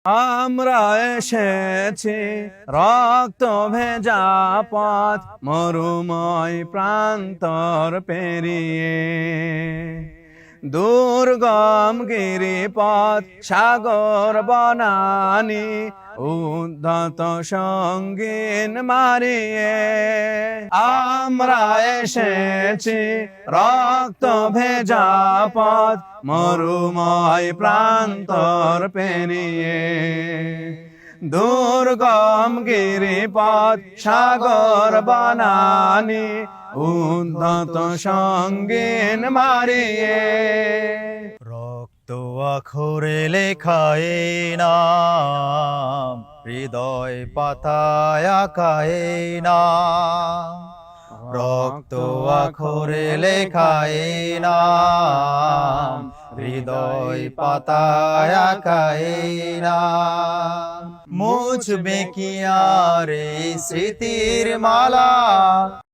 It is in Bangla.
আমরা এসেছি রক্ত ভেজা পথ মরুময় প্রান্তর পেরিয়ে, দুর্গম গিরিপথ সাগর বনানি উদ্ধত সঙ্গীন মারিয়ে। আমরা এসেছি রক্ত ভেজা পথ মরুময় প্রান্তর পেরিয়ে, দুর্গম গিরিপথ সাগর বনানি উদ্ধত সঙ্গীন মারিয়ে। রক্ত আখরে লেখায় নাম, হৃদয় পাতায় আঁকায় নাম। রক্ত আখরে লেখায় নাম, হৃদয় পাতায় আঁকায় নাম। মুছবে কি আর এই স্মৃতির মালা,